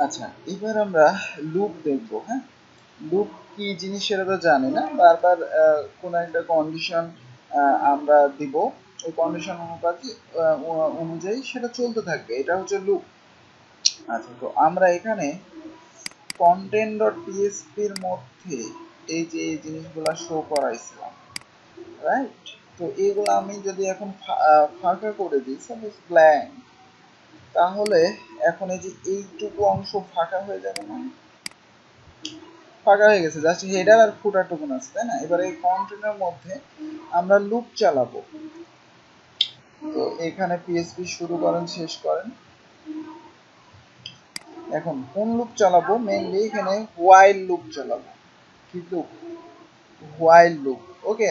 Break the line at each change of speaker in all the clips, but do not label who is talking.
আচ্ছা, এবার আমরা লুপ দেখবো। হ্যাঁ, লুপ কি জিনিস সেটা তো জানি না। বারবার কোনো একটা কন্ডিশন আমরা দিব, ওই কন্ডিশন অনুযায়ী সেটা চলতে থাকবে, এটা হচ্ছে লুপ। আচ্ছা, তো আমরা এখানে কন্টেন্ট ডট পিএসপির মধ্যে এই যে এই জিনিসগুলা শো করাইছিলাম, রাইট? তো এগুলো আমি যদি এখন ফাঁকা করে দিই, সাপোজ ব্ল্যাঙ্ক, তাহলে এখন এই যে এইটুকু অংশ ফাঁকা হয়ে যাবে না? ফাঁকা হয়ে গেছে, জাস্ট হেডার আর ফুটার টুকুন আছে, তাই না? এবার এই কন্টেন্টের মধ্যে আমরা লুপ চালাবো। তো এখানে পিএসপি শুরু করেন, শেষ করেন। এখন কোন লুপ চালাবো? মেইনলি এখানে হোয়াইল লুপ চালাবো। কি লুপ? While loop. ওকে,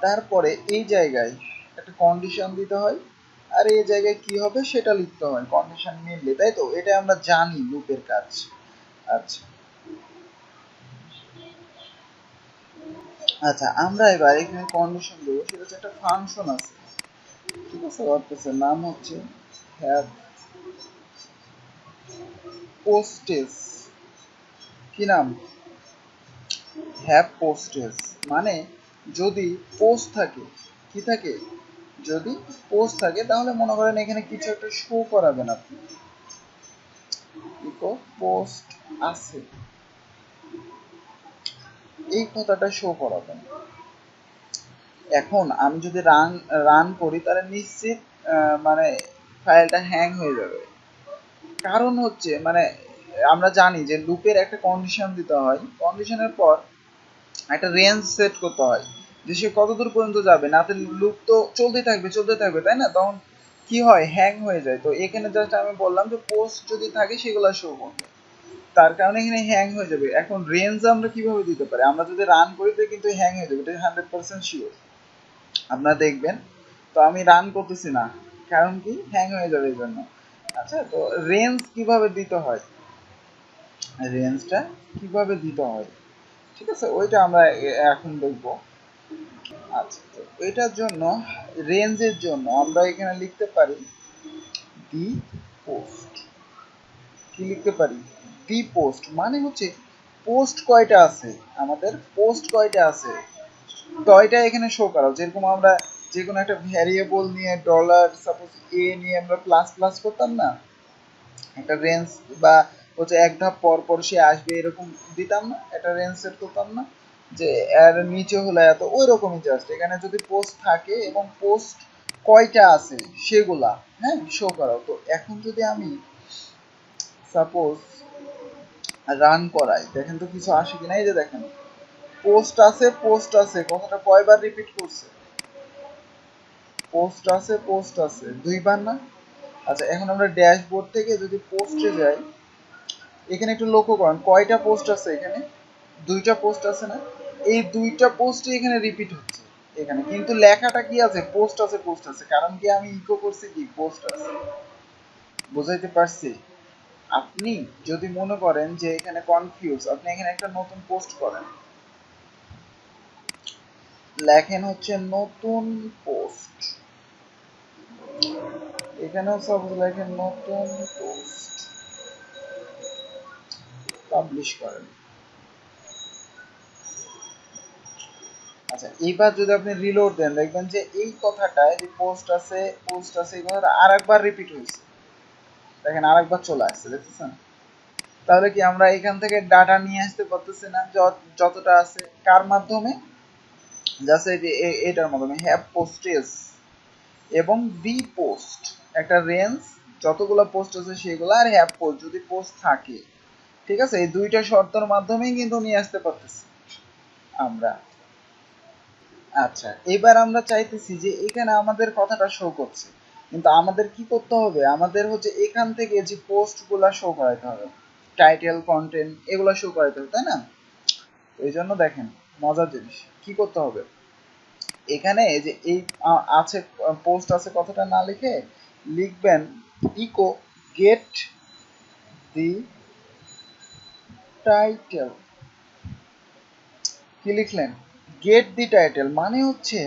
তারপরে এই জায়গায় একটা কন্ডিশন দিতে হয়, আর এই জায়গায় কি হবে সেটা লিখতে হয় কন্ডিশন মিললে, তাই তো? এটা আমরা জানি লুপের কাজ। আচ্ছা আচ্ছা, আমরা এবার এখানে কন্ডিশন দেবো, সেটা হচ্ছে একটা ফাংশন আছে, ঠিক আছে? ওয়ার্ডপ্রেসের নাম হচ্ছে হ্যাভ পোস্টেজ। কি নাম? Have postage. মানে যদি পোস্ট থাকে, কি থাকে? যদি পোস্ট থাকে তাহলে মনে করেন এখানে কিছু একটা শো করাবেন আপনি, ইকো পোস্ট আছে, এই কথাটা শো করাবেন। এখন আমি যদি রান করি তাহলে নিশ্চিত মানে ফাইলটা হ্যাং হয়ে যাবে। কারণ হচ্ছে মানে আমরা জানি যে লুপের একটা কন্ডিশন দিতে হয়, কন্ডিশনের পর একটা রেঞ্জ সেট করতে হয় যে সে কতদূর পর্যন্ত যাবে, না তো লুপ তো চলতে থাকবে, তাই না? তখন কি হয়, হ্যাং হয়ে যায়। তো এখানে জাস্ট আমি বললাম যে পোস্ট যদি থাকে সেগুলো শো করবে, তার কারণে এখানে হ্যাং হয়ে যাবে। এখন রেঞ্জ আমরা কিভাবে দিতে পারি? আমরা যদি রান করি তো কিন্তু হ্যাং হয়ে যাবে, এটা 100% শিওর। আপনারা দেখবেন। তো আমি রান করতেছি না, কারণ কি, হ্যাং হয়ে যাবে এই জন্য। আচ্ছা, তো রেঞ্জ কিভাবে দিতে হয়, রেঞ্জটা কিভাবে দিতে হয়, ঠিক আছে, ওইটা আমরা এখন দেখব। আচ্ছা, তো এটার জন্য, রেঞ্জের জন্য আমরা এখানে লিখতে পারি দি পোস্ট। কি লিখতে পারি? দি পোস্ট মানে হচ্ছে পোস্ট কয়টা আছে, আমাদের পোস্ট কয়টা আছে টয়টা এখানে শো করা। যেরকম আমরা যে কোনো একটা ভ্যারিয়েবল নিয়ে ডলার সাপোজ এ নিয়ে আমরা প্লাস প্লাস করতাম না, একটা রেঞ্জ, বা হচ্ছে এক ধাপ পর পর সে আসবে এরকম দিতাম না, একটা রেঞ্জ সেট করতাম না, যে এর নিচে হলো এত, ওই রকমই জাস্ট এখানে যদি পোস্ট থাকে এবং পোস্ট কয়টা আছে সেগুলা, হ্যাঁ, শো করাও। তো এখন যদি আমি সাপোজ রান করাই, দেখেন তো কিছু আসে কিনা। এই যে দেখেন, পোস্ট আছে কথাটা কয়বার রিপিট করছে? পোস্ট আছে দুইবার না? আচ্ছা, এখন আমরা ড্যাশবোর্ড থেকে যদি পোস্টে যাই, এখানে একটু লক্ষ্য করেন কয়টা পোস্ট আছে এখানে? দুইটা পোস্ট আছে না? এই দুইটা পোস্টই এখানে রিপিট হচ্ছে এখানে, কিন্তু লেখাটা কি আছে? পোস্ট আছে। কারণ কি, আমি ইকো করছি কি পোস্ট আছে। বুঝাইতে পারছি? আপনি যদি মনে করেন যে এখানে কনফিউজ, আপনি এখানে একটা নতুন পোস্ট করেন, লেখেন হচ্ছে নতুন পোস্ট, এখানেও সব লেখেন নতুন পোস্ট, পাবলিশ করেন। আচ্ছা, এইবার যদি আপনি রিলোড দেন, দেখবেন যে এই কথাটায় যে পোস্ট আছে এই কথাটা আরেকবার রিপিট হয়েছে। দেখেন আরেকবার চলে আসছে, দেখতেছেন? তাহলে কি আমরা এখান থেকে ডাটা নিয়ে আসতে পারতেছি না? যতটা আছে কার মাধ্যমে? জাস্ট এই যে এটার মাধ্যমে, হ্যাভ পোস্টেজ এবং দি পোস্ট, একটা রেঞ্জ, যতগুলো পোস্ট আছে সেগুলো, আর হ্যাভ পোস্ট যদি পোস্ট থাকে, ঠিক আছে? এই দুইটা শর্তের মাধ্যমেই কিন্তু নিয়ে আসতে পারতেছি আমরা। আচ্ছা, এবার আমরা চাইতেছি যে এখানে আমাদের কথাটা শো করছে, কিন্তু আমাদের কি করতে হবে? আমাদের হচ্ছে এখান থেকে যে পোস্ট গুলা শো করাইতে হবে, টাইটেল, কন্টেন্ট, এগুলো শো করাইতে হবে, তাই না? এই জন্য দেখেন মজার জিনিস কি করতে হবে, এখানে যে এই আছে পোস্ট আছে কথাটা না লিখে লিখবেন ইকো গেট দি টাইটেল। কি লিখলেন? গেট দি টাইটেল মানে হচ্ছে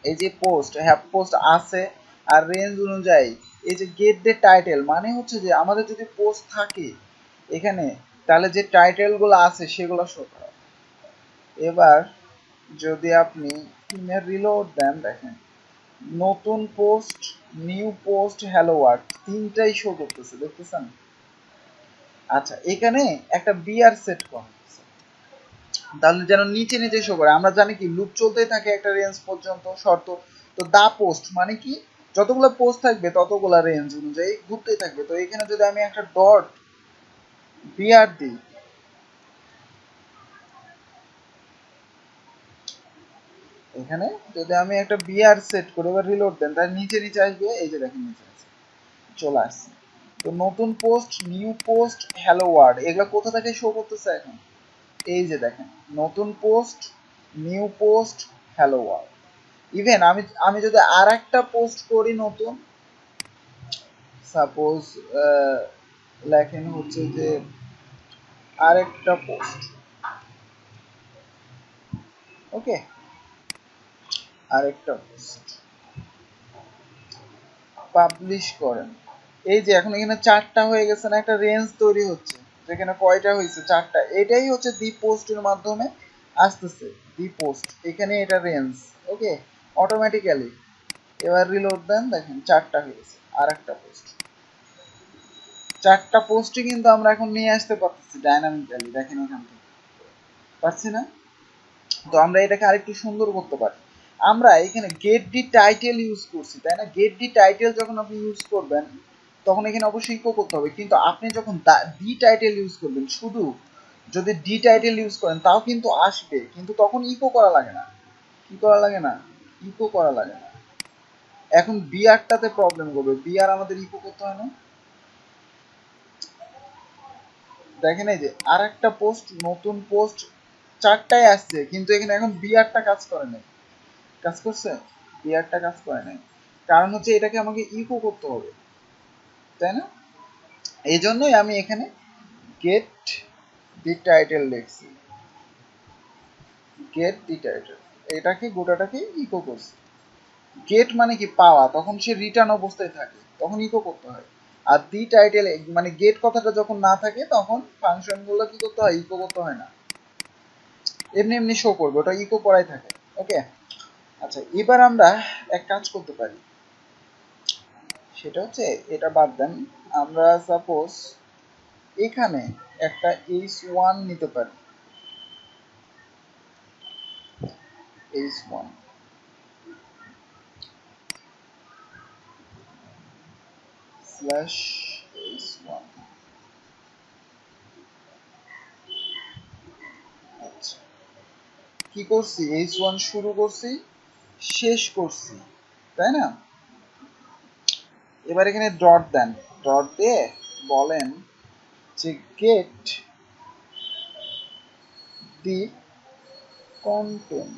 এই যে পোস্ট, হ্যাভ পোস্ট আছে, আর রেঞ্জ অনুযায়ী এই যে গেট দ্য টাইটেল মানে হচ্ছে যে আমাদের যদি পোস্ট থাকে এখানে তাহলে যে টাইটেলগুলো আছে সেগুলো শো করা। এবার যদি আপনি রিলোড দেন দেখেন নতুন post, new post, hello world তিনটাই শো করতেছে, দেখতেছেন? আচ্ছা এখানে একটা বিআর সেট করা তাহলে যেন নিচে নিচে শো করে। আমরা জানি কি লুপ চলতেই থাকে একটা রেঞ্জ পর্যন্ত শর্ত। তো দা পোস্ট মানে কি যতগুলো পোস্ট থাকবে ততগুলো রেঞ্জ অনুযায়ী ঘুরতেই থাকবে। তো এখানে যদি আমি একটা ডট বিআর দিই, এখানে যদি আমি একটা বিআর সেট করি এবার রিলোড দেন তার নিচে নিচে আসবে, এই যে দেখেন নিচে নিচে চলে আসছে। তো নতুন post, new post, hello world এগুলো কোথা থেকে শো করতেছে এখন? এই যে দেখেন নতুন post, new post, hello world. Even আমি আমি যদি আর একটা পোস্ট করি নতুন, সাপোজ লেখেন হচ্ছে যে আরেকটা পোস্ট, ওকে আরেকটা পোস্ট পাবলিশ করেন, এই যে এখন এখানে চারটা হয়ে গেছে না, একটা রেঞ্জ তৈরি হচ্ছে যেখানে কয়টা হয়েছে চারটা, এটাই হচ্ছে দি পোস্টের মাধ্যমে আসতেছে। দি পোস্ট এখানে এটা রেঞ্জ, ওকে অটোমেটিক্যালি। এবার রিলোড দেন দেখেন চারটা হয়ে গেছে আর একটা পোস্ট, চারটা পোস্টই কিন্তু আমরা এখন নিয়ে আসতে পারতেছি ডাইনামিক্যালি, দেখেন এখান থেকে পারছি না? তো আমরা এটাকে আরেকটু সুন্দর করতে পারি। আমরা এখানে গেট ডি টাইটেল ইউজ করছি তাই না? গেট ডি টাইটেল যখন আপনি ইউজ করবেন তখন এখানে অবশ্যই ইকো করতে হবে, কিন্তু আপনি যখন ডি টাইটেল ইউজ করবেন শুধু যদি ডি টাইটেল ইউজ করেন তাও কিন্তু আসবে, কিন্তু তখন ইকো করা লাগে না। কি করা লাগে না? ইকো করা লাগে না। এখন বিআরটাতে প্রবলেম করবে, বিআর আমাদের ইকো করতে হয় না। দেখেন এই যে আর একটা পোস্ট, নতুন পোস্ট চারটায় আসছে কিন্তু এখানে এখন বিআরটা কাজ করে নাই। কাজ করছে? বিআরটা কাজ করে নাই, কারণ হচ্ছে এটাকে আমাকে ইকো করতে হবে, তাই না? এই জন্যই আমি এখানে গেট দি টাইটেল লিখছি, গেট দি টাইটেল এটাকে গোটাটাকে ইকো করছি। গেট মানে কি পাওয়া, তখন সে রিটার্ন অবস্থায় থাকে তখন ইকো করতে হয়। আর দি টাইটেল মানে গেট কথাটা যখন না থাকে তখন ফাংশনগুলো কি করতে হয়? ইকো করতে হয় না, এমনি এমনি শো করবে, ওটা ইকো করাই থাকে, ওকে। আচ্ছা এবার আমরা এক কাজ করতে পারি, সেটা হচ্ছে এটা বাদ দেন, আমরা সাপোজ এখানে একটা h1 নিতে পারি, h1 স্ল্যাশ h1। আচ্ছা কি করছি? h1 শুরু করছি, শেষ করছি, তাই না? এবার এখানে ডট দেন, ডট দিয়ে বলেন যে গেট দি কন্টেন্ট,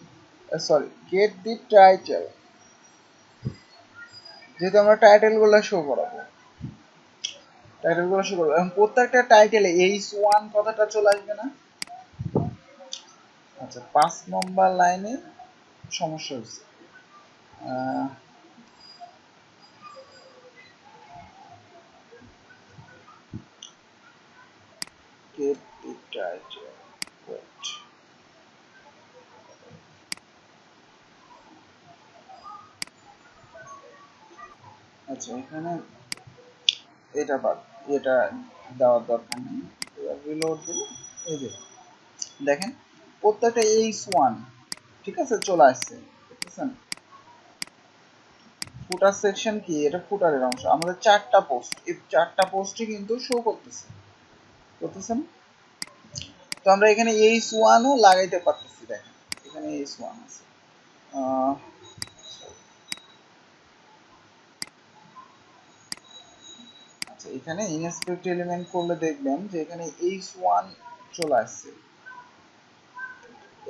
সরি গেট দি টাইটেল, যেহেতু আমরা টাইটেলগুলো শো করাবো, টাইটেলগুলো শো করবো, এখন প্রত্যেকটা টাইটেলে h1 কথাটা চলে আসবে না? আচ্ছা 5 নম্বর লাইনে সমস্যা হচ্ছে, get the title, wait, আচ্ছা এখানে এটা বাদ, এটা দেওয়ার দরকার নেই। এবার রিলোড দিলে এই যে দেখেন প্রত্যেকটা h1 ঠিক আছে চলে আসছে, দেখতেছেন? ফুটার সেকশন কি? এটা ফুটারের অংশ, আমাদের চারটা পোস্ট, এই চারটা পোস্টই কিন্তু শো করতেছে, করতেছেন? তো আমরা এখানে h1 ও লাগাইতে পারতেছি, দেখেন এখানে h1 আছে। আচ্ছা এখানে ইনস্পেক্ট এলিমেন্ট করলে দেখবেন যে এখানে h1 চলে আসছে,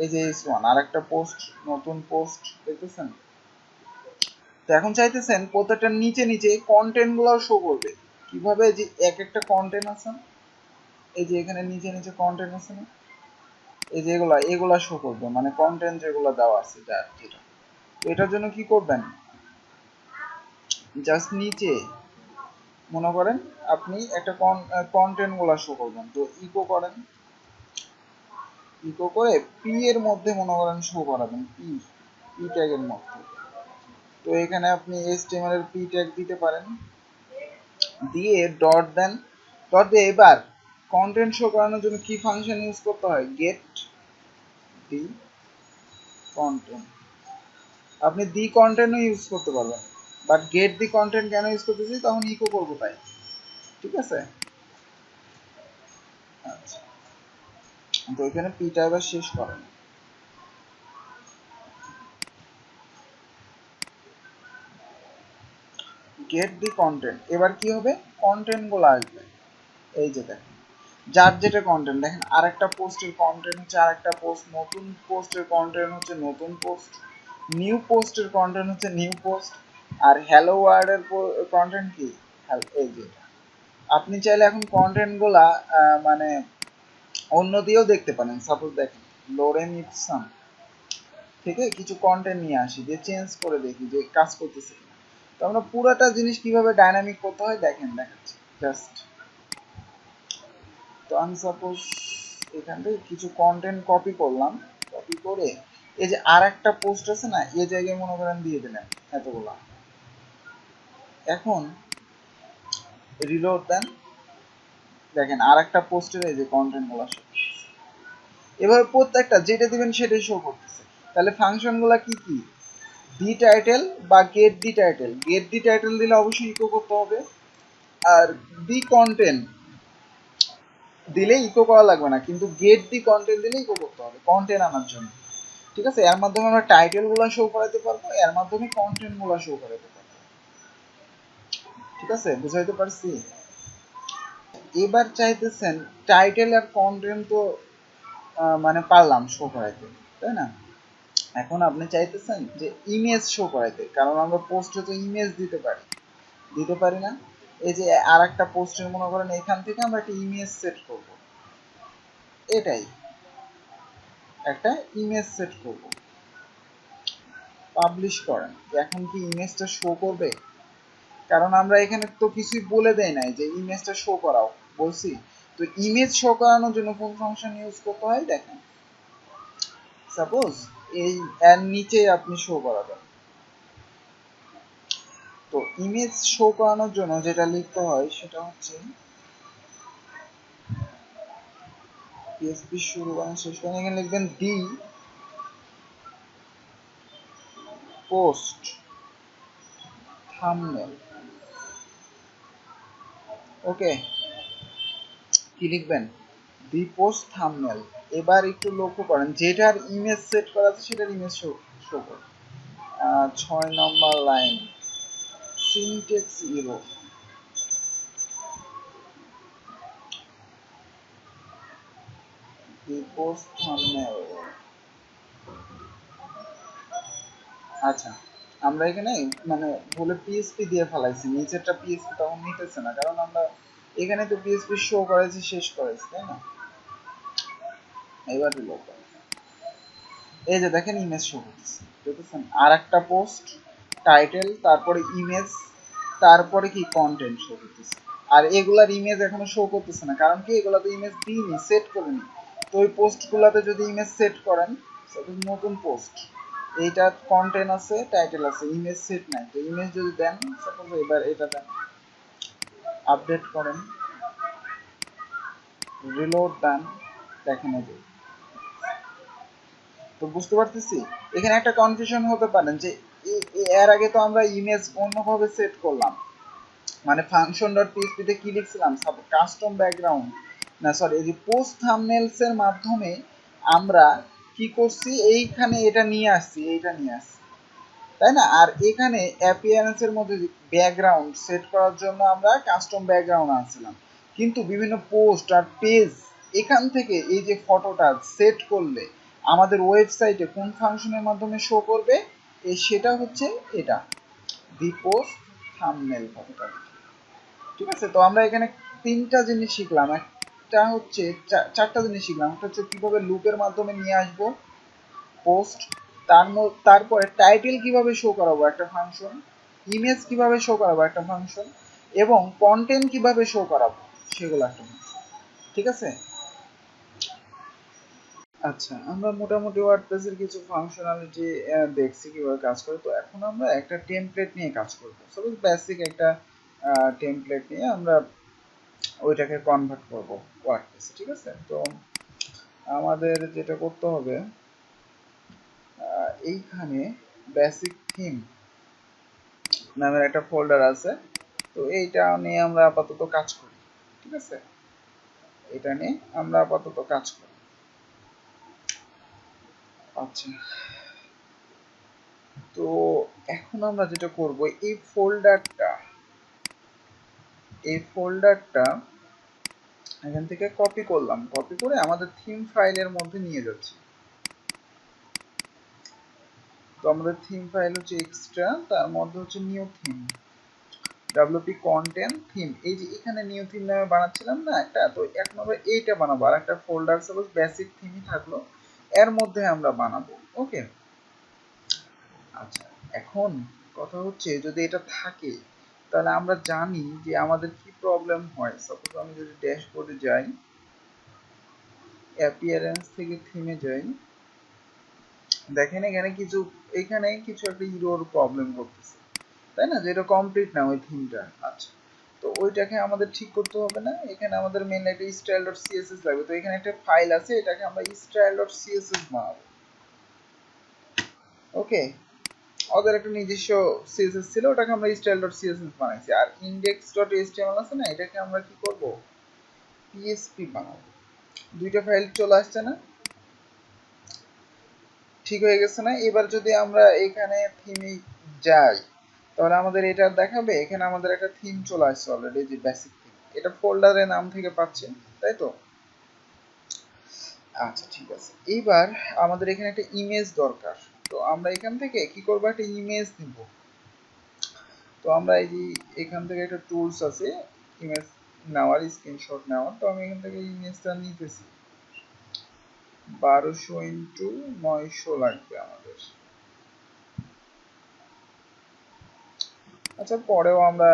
এই যে h1 আর একটা পোস্ট, নতুন পোস্ট, দেখতেছেন? তো এখন চাইতেছেন প্রত্যেকটার নিচে নিচে কন্টেন্ট গুলো শো করবে কিভাবে? যে এক একটা কন্টেন্ট আছে, এই যে এখানে নিচে নিচে কন্টেন্ট আছে না, এই যে এগুলা এগুলা শো করবে, মানে কন্টেন্ট যেগুলো দেওয়া আছে যা যেটা। তো এটার জন্য কি করবেন? জাস্ট নিচে মনে করেন আপনি একটা কন্টেন্ট গুলা শো করবেন, তো ইকো করেন, ইকো করে পি এর মধ্যে মনে করেন শো করাবেন, পি পি ট্যাগের মধ্যে। তো এখানে আপনি HTML এর পি ট্যাগ দিতে পারেন, দিয়ে ডট দেন। ডট দিয়ে এবার কন্টেন্ট শো করানোর জন্য কি ফাংশন ইউজ করতে হয়, গেট দি কন্টেন্ট। আপনি দি কন্টেন্টও ইউজ করতে পারবেন, বাট গেট দি কন্টেন্ট কেন ইউজ করতেছি, তখন ইকো করবো তাই। ঠিক আছে, আচ্ছা, তো এখানে পিটা এবার শেষ করেন। গেট দি কন্টেন্ট, এবার কি হবে, কন্টেন্ট গুলো আসবে। এই যে দেখেন যার যেটা কন্টেন্ট, দেখেন আরেকটা পোস্টের কন্টেন্ট হচ্ছে আরেকটা পোস্ট, নতুন পোস্টের কন্টেন্ট হচ্ছে নতুন পোস্ট, নিউ পোস্টের কন্টেন্ট হচ্ছে নিউ পোস্ট, আর হ্যালো ওয়ার্ল্ডের কন্টেন্ট কি, এই যে আপনি চাইলে এখন কন্টেন্ট গুলা মানে অন্য দিয়েও দেখতে পারেন। সাপোজ দেখেন লোরেন ইপসাম থেকে কিছু কন্টেন্ট নিয়ে আসি, দিয়ে চেঞ্জ করে দেখি যে কাজ করতেছে। তো আমরা পুরাটা জিনিস কিভাবে ডাইনামিক করতে হয় দেখেন, দেখাচ্ছি জাস্ট। তো আমি সাপোজ এখান থেকে কিছু কন্টেন্ট কপি করলাম, কপি করে এই যে আর একটা পোস্ট আছে না, এই জায়গায় মনে করেন দিয়ে দিলেন এতগুলা। এখন রিলোড দেন, দেখেন আর একটা পোস্টের এই যে কন্টেন্ট গুলা শো, এভাবে প্রত্যেকটা যেটা দিবেন সেটাই শো করতেছে। তাহলে ফাংশন গুলা কি কি, দি টাইটেল বা গেট দি টাইটেল, গেট দি টাইটেল দিলে অবশ্যই ইকো করতে হবে, আর দি কন্টেন্ট দিলে ইকো করা লাগবে না, কিন্তু গেট দি কন্টেন্ট দিলে ইকো করতে হবে কন্টেন্ট আনার জন্য। ঠিক আছে, এর মাধ্যমে আমরা টাইটেল গুলা শো করাতে পারবো, এর মাধ্যমে কন্টেন্ট গুলা শো করাতে পারবো। ঠিক আছে, বুঝাইতে পারছি। এবার চাইতেছেন টাইটেল আর কন্টেন্ট তো মানে পারলাম শো করাইতে, তাই না? এখন আপনি চাইতেছেন যে ইমেজ শো করাইতে, কারণ আমরা পোস্টে তো ইমেজ দিতে পারি না। এই যে আর একটা পোস্টের মনে করেন এখান থেকে আমরা একটা ইমেজ সেট করব, এটাই একটা ইমেজ সেট করব, পাবলিশ করেন। এখন কি ইমেজটা শো করবে, কারণ আমরা এখানে তো কিছুই বলে দেই নাই যে ইমেজটা শো করাও, বলছি তো ইমেজ শো করানোর জন্য কোন ফাংশন ইউজ করতে হয় দেখেন। সাপোজ এই এর নিচে আপনি শো করাবেন, তো ইমেজ শো করানোর জন্য যেটা লিখতে হয় সেটা হচ্ছে পিএসপি শুরু করেন শেষ করেন, এখানে লিখবেন দি পোস্ট থাম্বনেল। ওকে, কি লিখবেন, দি পোস্ট থাম্বনেল। এবার একটু লক্ষ্য করেন যেটার ইমেজ সেট করা আছে সেটার ইমেজ শো করে। 6 নম্বর line, syntax error, the post thumbnail. আচ্ছা, আমরা এখানে মানে ভুলে পিএসপি দিয়ে ফেলাইছি, নিচেরটা পিএসপি তখন নিতেছে না, কারণ আমরা এখানে তো পিএসপি শো করেছি শেষ করেছি, তাই না? এবার লোক এই যে দেখেন ইমেজ শো করতেছে, দেখতেছেন আর একটা পোস্ট টাইটেল, তারপরে ইমেজ, তারপরে কি কন্টেন্ট শো করতেছে। আর এগুলার ইমেজ এখনো শো করতেছে না, কারণ কি এগুলাতে ইমেজ দিইনি, সেট করিনি। তো ওই পোস্ট গুলাতে যদি ইমেজ সেট করেন, নতুন পোস্ট, এইটা কন্টেন্ট আছে, টাইটেল আছে, ইমেজ সেট নাই, তো ইমেজ যদি দেন, সাপোজ এবার এটা দেন, আপডেট করেন, রিলোড দেন, দেখেন এই যে। তো বুঝতে পারতেছি এখানে একটা কনফিউশন হতে পারেন যে এর আগে তো আমরা ইমেজ অন্যভাবে সেট করলাম, মানে ফাংশন ডট পিএইচপি তে কি লিখছিলাম, কাস্টম ব্যাকগ্রাউন্ড, না সরি, এই যে পোস্ট থাম্বনেলস এর মাধ্যমে আমরা কি করছি, এইখানে এটা নিয়ে আসছি, এইটা নিয়ে আসছি, তাই না? আর এখানে অ্যাপিয়ারেন্স এর মধ্যে ব্যাকগ্রাউন্ড সেট করার জন্য আমরা কাস্টম ব্যাকগ্রাউন্ড আনছিলাম, কিন্তু বিভিন্ন পোস্ট আর পেজ এখান থেকে এই যে ফটোটা সেট করলে আমাদের ওয়েবসাইটে কোন ফাংশনের মাধ্যমে শো করবে, সেটা হচ্ছে এটা, দি পোস্ট থাম্বনেল ফটোটা। ঠিক আছে, তো আমরা এখানে তিনটা জিনিস শিখলাম, একটা হচ্ছে চারটা জিনিস শিখলাম। একটা হচ্ছে কিভাবে লুপের মাধ্যমে নিয়ে আসবো পোস্ট, তারপরে টাইটেল কিভাবে শো করাবো একটা ফাংশন, ইমেজ কিভাবে শো করাবো একটা ফাংশন, এবং কন্টেন্ট কিভাবে শো করাবো সেগুলো একটা ফাংশন। ঠিক আছে? আচ্ছা, আমরা মোটামুটি ওয়ার্ডপ্রেসের কিছু ফাংশনালিটি দেখছি কিভাবে কাজ করে। তো এখন আমরা একটা টেমপ্লেট নিয়ে কাজ করব। সাপোজ বেসিক একটা টেমপ্লেট নিয়ে আমরা ওইটাকে কনভার্ট করব ওয়ার্ডপ্রেসে। ঠিক আছে? তো আমাদের যেটা করতে হবে, এইখানে বেসিক থিম নামের একটা ফোল্ডার আছে। তো এইটা নিয়ে আমরা আপাতত কাজ করি। ঠিক আছে? এটা নিয়ে আমরা আপাতত কাজ করি। আচ্ছা, তো এখন আমরা যেটা করব, এই ফোল্ডারটা এখান থেকে কপি করলাম, কপি করে আমাদের থিম ফাইলের মধ্যে নিয়ে যাচ্ছি। তো আমাদের থিম ফাইল হচ্ছে এক্সট্রা, তার মধ্যে হচ্ছে new theme, WP content theme. এই যে এখানে নিউ থিম নামে বানাচ্ছিলাম না একটা, তো এখন আমরা এইটা বানাবো। আর একটা ফোল্ডার সাপোজ বেসিক থিমই থাকলো, এর মধ্যে আমরা বানাবো। ওকে, আচ্ছা, এখন কথা হচ্ছে যদি এটা থাকে তাহলে আমরা জানি যে আমাদের কি প্রবলেম হয়। সাপোজ আমি যদি ড্যাশবোর্ডে যাই, অ্যাপিয়ারেন্স থেকে থিমে যাই, দেখেন এখানে কিছু একটা ইরোর প্রবলেম করতেছে, তাই না? যে এটা কমপ্লিট না ওই থিমটা। আচ্ছা, তো ওইটাকে আমাদের ঠিক করতে হবে না? এখানে আমাদের মেইনলি একটা style.css লাগবে। তো এখানে একটা ফাইল আছে, এটাকে আমরা style.css বানাবো। ওকে, ওদের একটা নিজস্ব সিএসএস ছিল, ওটাকে আমরা style.css বানাইছি। আর index.html আছে না, এটাকে আমরা কি করব, পিএসপি বানাবো। দুইটা ফাইল চলে আসছে না? ঠিক হয়ে গেছে না? এবার যদি আমরা এখানে থিমে যাই তাহলে আমাদের এটা দেখাবে, এখানে আমাদের একটা থিম চলে আসছে অলরেডি, যে বেসিক থিম। এটা ফোল্ডারের নাম থেকে পাচ্ছেন, তাই তো? আচ্ছা, ঠিক আছে। এইবার আমাদের এখানে একটা ইমেজ দরকার। তো আমরা এখান থেকে কি করব, একটা ইমেজ নিব। তো আমরা এই যে এখান থেকে একটা টুলস আছে ইমেজ নেওয়ার, স্ক্রিনশট নেওয়ার। তো আমি এখান থেকে ইমেজটা নিতেছি। 1200x900 লাগবে আমাদের। আচ্ছা, পরেও আমরা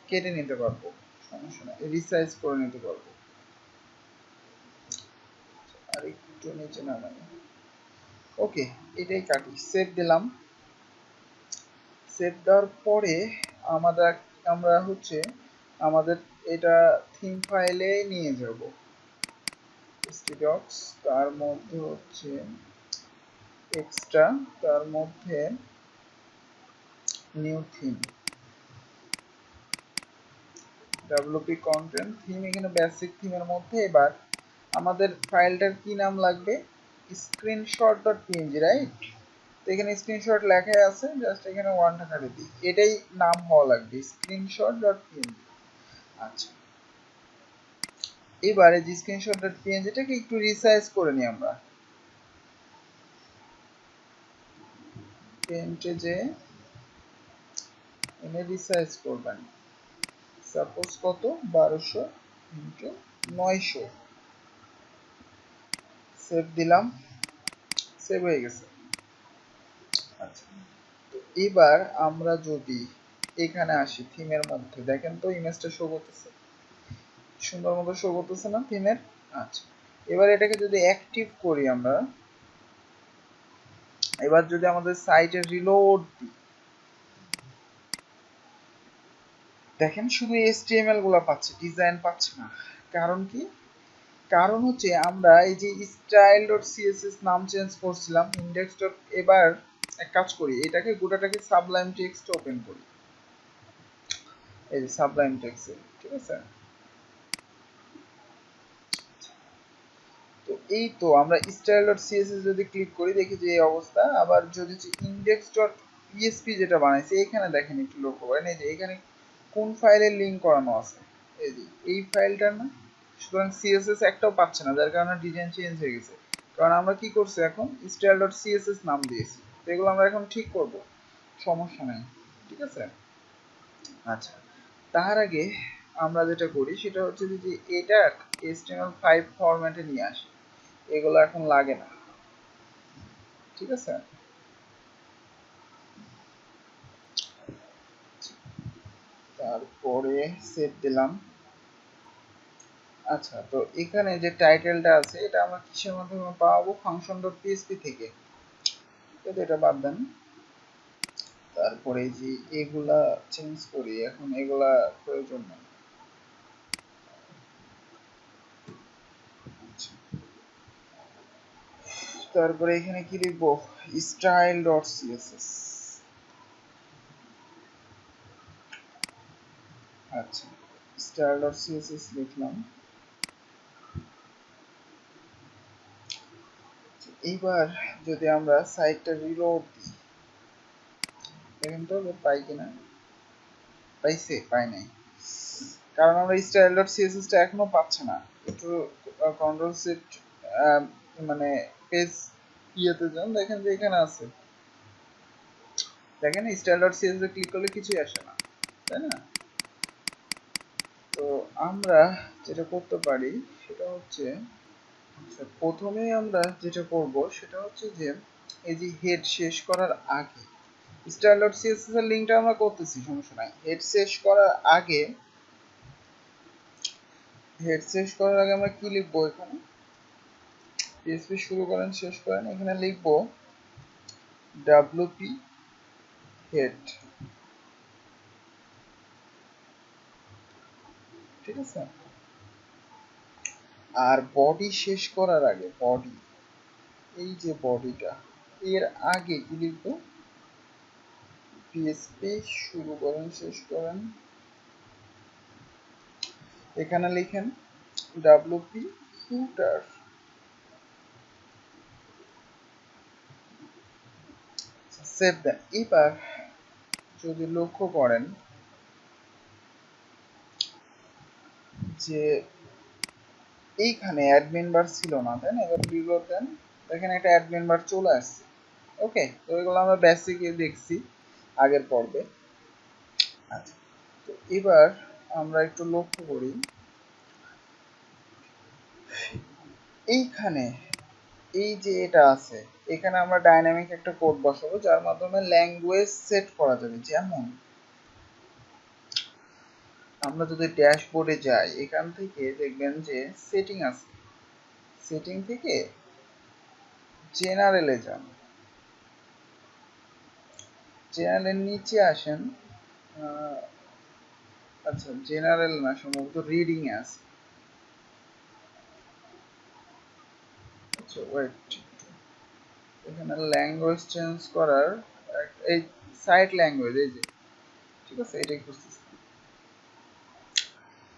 কেটে নিতে পারবো, সমস্যা নেই, রিসাইজ করে নিতে পারবো। আর একটু নিচে নামাই। ওকে, এটাই কাটি, সেভ দিলাম। সেভ দেওয়ার পরে আমাদের আমরা হচ্ছে আমাদের এটা থিম ফাইলে নিয়ে যাব। stdocs, তার মধ্যে হচ্ছে এক্সট্রা, তার মধ্যে new theme, WP content theme. এখানে বেসিক থিমের মধ্যে এবার আমাদের ফাইলটার কি নাম লাগবে, screenshot.png, রাইট? তো এখানে স্ক্রিনশট লেখাই আছে, জাস্ট এখানে ওয়ানটা কাটে দিই, এটাই নাম হওয়া লাগবে, screenshot.png। আচ্ছা, এবারে যে screenshot.png-টাকে একটু রিসাইজ করে নিই আমরা। পেন্টে যে এনে রিসাইজ করবেন, সাপোজ কত, 1200x900। সেভ দিলাম, সেভ হয়ে গেছে। আচ্ছা, তো এবার আমরা যদি এখানে আসি থিমের মধ্যে, দেখেন তো ইমেজটা শো করতেছে, সুন্দর মতো শো করতেছে না থিমের? আচ্ছা, এবার এটাকে যদি অ্যাক্টিভ করি আমরা, এবার যদি আমাদের সাইটে রিলোড দিই, দেখেন শুধু HTML গুলা পাচ্ছে, ডিজাইন পাচ্ছে না। কারণ কি? কারণ হচ্ছে আমরা এই যে style.css নাম চেঞ্জ করছিলাম, index. এবার এক কাজ করি, এটাকে গোটাটাকে সাবলাইম টেক্সট ওপেন করি, এই যে সাবলাইম টেক্সট। ঠিক আছে? তো এই তো আমরা style.css যদি ক্লিক করি, দেখি যে এই অবস্থা। আবার যদি index.php যেটা বানাইছি, এখানে দেখেন, একটু লক্ষ্য করেন, এই যে এখানে কোন ফাইলের লিংক করানো আছে, এই যে এই ফাইলটার না। সুতরাং সিএসএস একটাও পাচ্ছে না, যার কারণে ডিজাইন চেঞ্জ হয়ে গেছে। কারণ আমরা কি করছি, এখন style.css নাম দিয়েছি। তো এগুলো আমরা এখন ঠিক করব, সমস্যা নেই। ঠিক আছে? আচ্ছা, তার আগে আমরা যেটা করি সেটা হচ্ছে যে এটা HTML5 ফরম্যাটে নিয়ে আসি। এগুলো এখন লাগে না। ঠিক আছে? তারপরে সেভ দিলাম। আচ্ছা, তো এখানে যে টাইটেলটা আছে এটা আমরা কিসের মাধ্যমে পাবো? ফাংশন ডট পিএসপি থেকে, তো এটা বাদ দেন। তারপরে যে এগুলা চেঞ্জ করি, এখন এগুলা প্রয়োজন নেই। তারপরে এখানে কি লিখবো? Style dot CSS. আচ্ছা, স্টাইল ডট সিএসএস লিখলাম। এইবার যদি আমরা সাইটটা রিলোড দিই, দেখেন তো পাই কিনা। পাইছে? পাই নাই, কারণ আমরা স্টাইল ডট সিএসএস টা এখনো পাচ্ছে না। একটু কন্ট্রোল সেট মানে পেজ ইয়েতে যান, দেখেন যে এখানে আছে। দেখেন স্টাইল ডট সিএসএস ক্লিক করলে কিছুই আসে না, তাই না? তো আমরা যেটা করতে পারি সেটা হচ্ছে, প্রথমেই আমরা যেটা করব সেটা হচ্ছে যে এই যে হেড শেষ করার আগে স্টাইল ডট সিএসএস এর লিংকটা আমরা করতেছি, সমস্যা নাই। হেড শেষ করার আগে আমরা কি লিখবো? এখানে পিএসপি শুরু করেন শেষ করেন, এখানে লিখবো ডব্লিউপি হেড, ঠিক আছে? আর বডি শেষ করার আগে, বডি, এই যে বডিটা, এর আগে কি লিখবো? পিএসপি শুরু করেন শেষ করেন, এখানে লিখেন ডব্লিউপি ফুটার। সেভ দেন। এবার যদি লক্ষ্য করেন যে এইখানে অ্যাডমিন বার ছিল না, তাই না? এবার রিলোড দেন, দেখেন একটা অ্যাডমিন বার চলে আসছে। ওকে, তো এগুলো আমরা বেসিকে দেখছি আগের পর্বে। আচ্ছা, তো এবার আমরা একটু লক্ষ্য করি, এইখানে এই যে এটা আছে, এখানে আমরা ডাইনামিক একটা কোড বসাবো যার মাধ্যমে ল্যাঙ্গুয়েজ সেট করা যাবে। যেমন আমরা যদি ড্যাশবোর্ডে যাই, এখান থেকে দেখবেন যে সেটিং আছে, সেটিং থেকে জেনারেলে যান, জেনারেলের নিচে আসেন। আচ্ছা, জেনারেল না, সম্ভবত রিডিং আছে। আচ্ছা ওয়েট, এখানে ল্যাঙ্গুয়েজ চেঞ্জ করার এই সাইট ল্যাঙ্গুয়েজ, এই যে, ঠিক আছে, এটাই খুঁজতেছি।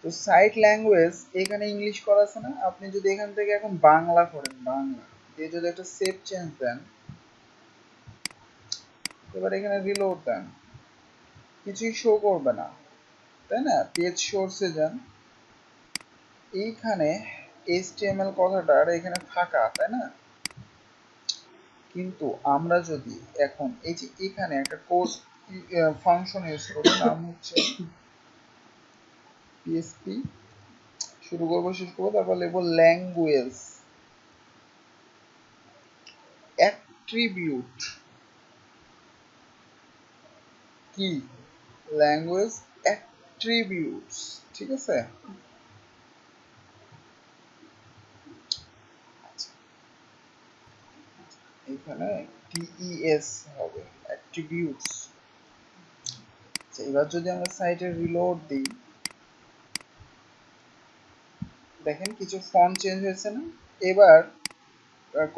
তো সাইট ল্যাঙ্গুয়েজ এখানে ইংলিশ করা আছে না? আপনি যদি এখান থেকে এখন বাংলা করেন, বাংলা দিয়ে যদি একটা সেভ চেঞ্জ দেন, এবার এখানে রিলোড দেন, কিছুই শো করবে না, তাই না? পেজ সোর্সে যান, এইখানে HTML কথাটার এখানে ফাঁকা, তাই না? কিন্তু আমরা যদি এখন এই যে এখানে একটা কোড ফাংশন ইউজ করি, নাম হচ্ছে পিএসপি শুরু করবো শেষ করবো, তারপর লিখবো ল্যাঙ্গুয়েজ অ্যাট্রিবিউট, কি? ল্যাঙ্গুয়েজ অ্যাট্রিবিউটস, ঠিক আছে? এখানে টিইএস হবে, অ্যাট্রিবিউটস। এবার যদি আমরা সাইটে রিলোড দিই, দেখেন কিছু ফন্ট চেঞ্জ হয়েছে না? এবার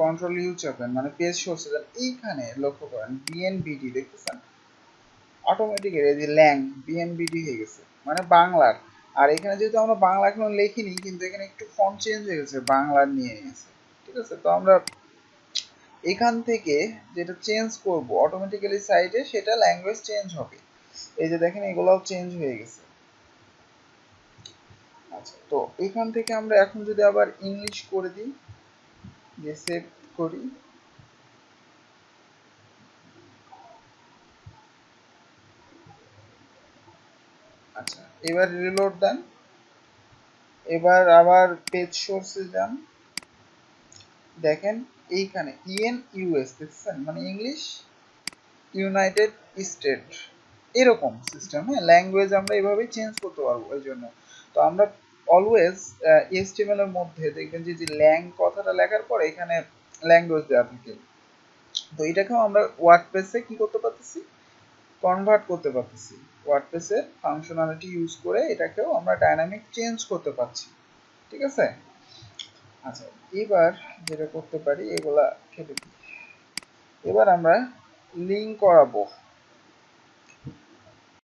কন্ট্রোল ইউ চাপেন, মানে পেজ সোর্সে যান, এইখানে লক্ষ্য করেন বিএনবিডি দেখতেছেন, অটোমেটিক এই যে ল্যাং বিএনবিডি হয়ে গেছে, মানে বাংলার। আর এখানে যেহেতু আমরা বাংলা এখনো লিখিনি, কিন্তু এখানে একটু ফন্ট চেঞ্জ হয়ে গেছে, বাংলার নিয়ে গেছে, ঠিক আছে? তো আমরা এখান থেকে যেটা চেঞ্জ করব অটোমেটিক্যালি সাইটে, সেটা ল্যাঙ্গুয়েজ চেঞ্জ হবে। এই যে দেখেন এগুলাও চেঞ্জ হয়ে গেছে। আচ্ছা, তো এখান থেকে আমরা এখন যদি আবার ইংলিশ করে দিই, যে সেভ করি, আচ্ছা এবার রিলোড দেন, এবার আবার পেজ সোর্সে যান, দেখেন এইখানে ইএন ইউএস দেখছেন, মানে ইংলিশ ইউনাইটেড স্টেট, এরকম সিস্টেম। হ্যাঁ, ল্যাঙ্গুয়েজ আমরা এভাবেই চেঞ্জ করতে পারবো। এই জন্য তো আমরা অলওয়েজ এইচটিএমএল এর মধ্যে দেখবেন যে ল্যাং কথাটা লেখার পরে এখানে ল্যাঙ্গুয়েজ দেওয়া থাকে। তো এটাকেও আমরা ওয়ার্ডপ্রেসে কি করতে পারতেছি, কনভার্ট করতে পারতেছি। ওয়ার্ডপ্রেসের ফাংশনালিটি ইউজ করে এটাকেও আমরা ডাইনামিক চেঞ্জ করতে পারছি। ঠিক আছে? আচ্ছা, এবার যেটা করতে পারি এগুলা কেটে দিই। এবার আমরা লিঙ্ক করাবো।